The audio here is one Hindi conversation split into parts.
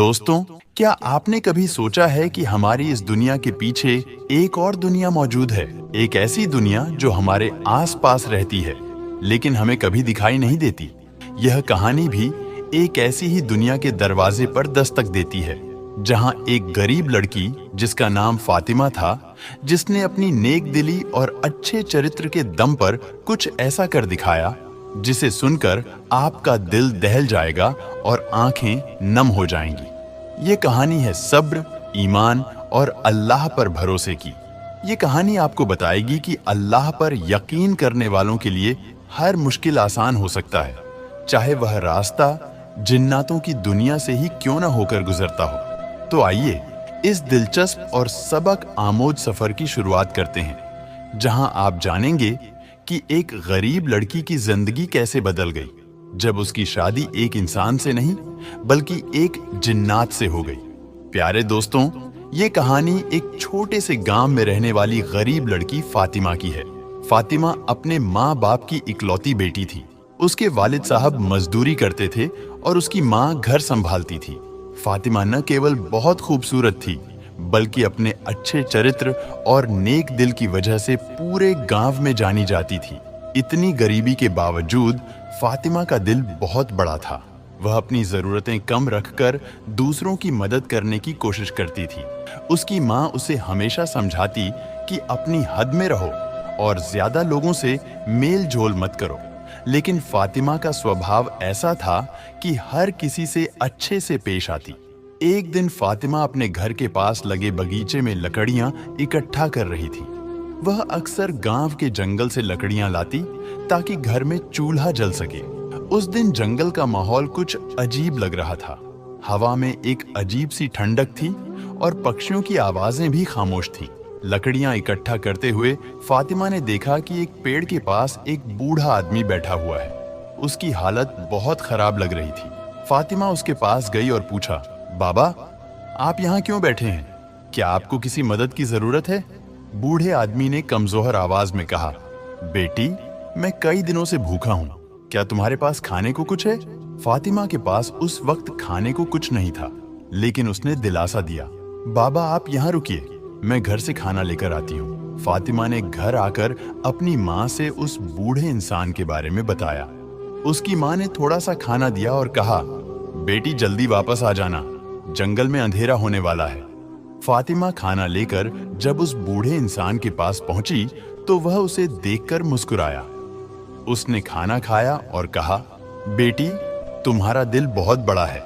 दोस्तों, क्या आपने कभी सोचा है कि हमारी इस दुनिया के पीछे एक और दुनिया मौजूद है? एक ऐसी दुनिया जो हमारे आस-पास रहती है, लेकिन हमें कभी दिखाई नहीं देती। यह कहानी भी एक ऐसी ही दुनिया के दरवाजे पर दस्तक देती है, जहां एक गरीब लड़की जिसका नाम फातिमा था, जिसने अपनी नेकदिली और अच्छे चरित्र के दम पर कुछ ऐसा कर दिखाया जिसे सुनकर आपका दिल दहल जाएगा और आंखें नम हो जाएंगी। ये कहानी है सब्र, ईमान और अल्लाह पर भरोसे की। ये कहानी आपको बताएगी कि अल्लाह पर यकीन करने वालों के लिए हर मुश्किल आसान हो सकता है, चाहे वह रास्ता जिन्नातों की दुनिया से ही क्यों न होकर गुजरता हो। तो आइए इस दिलचस्प और सबक आमोद सफर की शुरुआत करते हैं, जहां आप जानेंगे कि एक गरीब लड़की की जिंदगी कैसे बदल गई जब उसकी शादी एक इंसान से नहीं बल्कि एक जिन्नात से हो गई। प्यारे दोस्तों, ये कहानी एक छोटे से गांव में रहने वाली गरीब लड़की फातिमा की है। फातिमा अपने माँ बाप की इकलौती बेटी थी। उसके वालिद साहब मजदूरी करते थे और उसकी माँ घर संभालती थी। फातिमा न केवल बहुत खूबसूरत थी, बल्कि अपने अच्छे चरित्र और नेक दिल की वजह से पूरे गांव में जानी जाती थी। इतनी गरीबी के बावजूद फातिमा का दिल बहुत बड़ा था। वह अपनी जरूरतें कम रखकर दूसरों की मदद करने की कोशिश करती थी। उसकी माँ उसे हमेशा समझाती कि अपनी हद में रहो और ज्यादा लोगों से मेल जोल मत करो। लेकिन फातिमा का स्वभाव ऐसा था कि हर किसी से अच्छे से पेश आती। एक दिन फातिमा अपने घर के पास लगे बगीचे में लकड़ियां इकट्ठा कर रही थी। वह अक्सर गांव के जंगल से लकड़ियां लाती ताकि घर में चूल्हा जल सके। उस दिन जंगल का माहौल कुछ अजीब लग रहा था। हवा में एक अजीब सी ठंडक थी और पक्षियों की आवाजें भी खामोश थीं। लकड़ियां इकट्ठा करते हुए फातिमा ने देखा कि एक पेड़ के पास एक बूढ़ा आदमी बैठा हुआ है। उसकी हालत बहुत खराब लग रही थी। फातिमा उसके पास गई और पूछा, बाबा, आप यहाँ क्यों बैठे हैं? क्या आपको किसी मदद की जरूरत है? बूढ़े आदमी ने कमजोर आवाज में कहा, बेटी, मैं कई दिनों से भूखा हूँ। क्या तुम्हारे पास खाने को कुछ है? फातिमा के पास उस वक्त खाने को कुछ नहीं था, लेकिन उसने दिलासा दिया, बाबा आप यहाँ रुकिए, मैं घर से खाना लेकर आती हूँ। फातिमा ने घर आकर अपनी माँ से उस बूढ़े इंसान के बारे में बताया। उसकी माँ ने थोड़ा सा खाना दिया और कहा, बेटी जल्दी वापस आ जाना, जंगल में अंधेरा होने वाला है। फातिमा खाना लेकर जब उस बूढ़े इंसान के पास पहुंची तो वह उसे देखकर मुस्कुराया। उसने खाना खाया और कहा, बेटी, तुम्हारा दिल बहुत बड़ा है,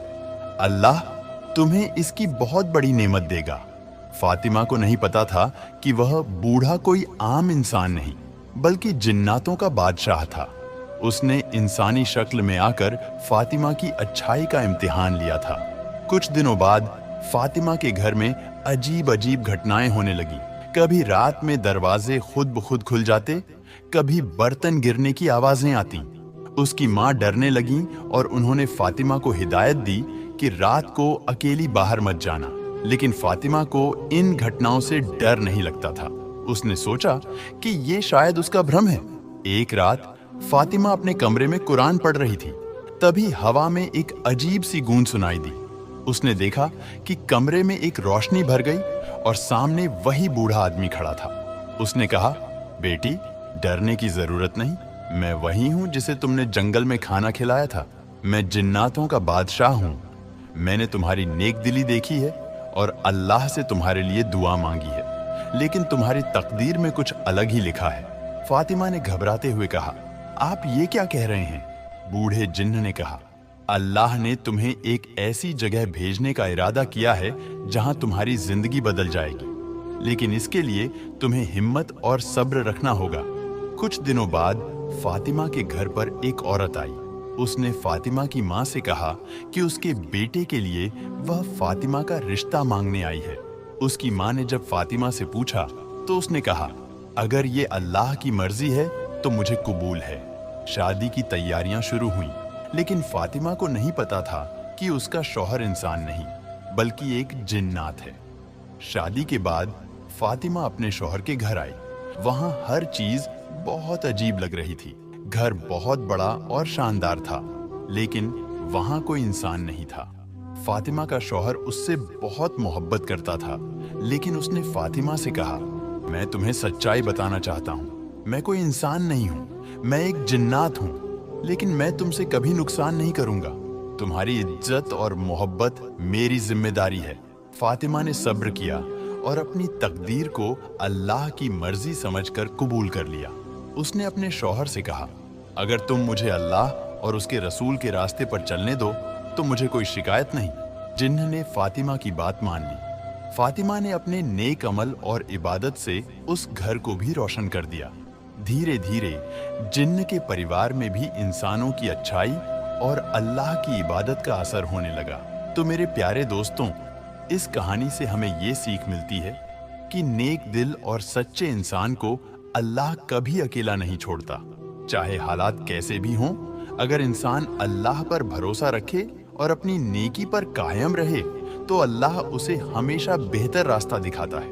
अल्लाह तुम्हें इसकी बहुत बड़ी नेमत देगा। फातिमा को नहीं पता था कि वह बूढ़ा कोई आम इंसान नहीं बल्कि जिन्नातों का बादशाह था। उसने इंसानी शक्ल में आकर फातिमा की अच्छाई का इम्तिहान लिया था। कुछ दिनों बाद फातिमा के घर में अजीब अजीब घटनाएं होने लगी। कभी रात में दरवाजे खुद ब खुद खुल जाते, कभी बर्तन गिरने की आवाजें आती। उसकी माँ डरने लगी और उन्होंने फातिमा को हिदायत दी कि रात को अकेली बाहर मत जाना। लेकिन फातिमा को इन घटनाओं से डर नहीं लगता था। उसने सोचा कि ये शायद उसका भ्रम है। एक रात फातिमा अपने कमरे में कुरान पढ़ रही थी। तभी हवा में एक अजीब सी गूंज सुनाई दी। उसने देखा कि कमरे में एक रोशनी भर गई और सामने वही बूढ़ा आदमी खड़ा था। उसने कहा, बेटी, डरने की जरूरत नहीं, मैं वही हूं जिसे तुमने जंगल में खाना खिलाया था। मैं जिन्नातों का बादशाह हूं। मैंने तुम्हारी नेकदिली देखी है और अल्लाह से तुम्हारे लिए दुआ मांगी है, लेकिन तुम्हारी तकदीर में कुछ अलग ही लिखा है। फातिमा ने घबराते हुए कहा, आप ये क्या कह रहे हैं? बूढ़े जिन्न ने कहा, अल्लाह ने तुम्हें एक ऐसी जगह भेजने का इरादा किया है जहां तुम्हारी जिंदगी बदल जाएगी, लेकिन इसके लिए तुम्हें हिम्मत और सब्र रखना होगा। कुछ दिनों बाद फातिमा के घर पर एक औरत आई। उसने फातिमा की माँ से कहा कि उसके बेटे के लिए वह फातिमा का रिश्ता मांगने आई है। उसकी माँ ने जब फातिमा से पूछा तो उसने कहा, अगर ये अल्लाह की मर्जी है तो मुझे कबूल है। शादी की तैयारियां शुरू हुईं, लेकिन फातिमा को नहीं पता था कि उसका शौहर इंसान नहीं बल्कि एक जिन्नात है। शादी के बाद फातिमा अपने शौहर के घर आई। वहां हर चीज बहुत अजीब लग रही थी। घर बहुत बड़ा और शानदार था, लेकिन वहां कोई इंसान नहीं था। फातिमा का शौहर उससे बहुत मोहब्बत करता था, लेकिन उसने फातिमा से कहा, मैं तुम्हें सच्चाई बताना चाहता हूँ। मैं कोई इंसान नहीं हूँ, मैं एक जिन्नात हूँ, लेकिन मैं तुमसे कभी नुकसान नहीं करूँगा। तुम्हारी इज्जत और मोहब्बत मेरी जिम्मेदारी है। फातिमा ने सब्र किया और अपनी तकदीर को अल्लाह की मर्जी समझकर कबूल कर लिया। उसने अपने शौहर से कहा, अगर तुम मुझे अल्लाह और उसके रसूल के रास्ते पर चलने दो तो मुझे कोई शिकायत नहीं। जिन्न ने फातिमा की बात मान ली। फातिमा ने अपने नेक अमल और इबादत से उस घर को भी रोशन कर दिया। धीरे धीरे जिन्न के परिवार में भी इंसानों की अच्छाई और अल्लाह की इबादत का असर होने लगा। तो मेरे प्यारे दोस्तों, इस कहानी से हमें ये सीख मिलती है कि नेक दिल और सच्चे इंसान को अल्लाह कभी अकेला नहीं छोड़ता। चाहे हालात कैसे भी हों, अगर इंसान अल्लाह पर भरोसा रखे और अपनी नेकी पर कायम रहे तो अल्लाह उसे हमेशा बेहतर रास्ता दिखाता है।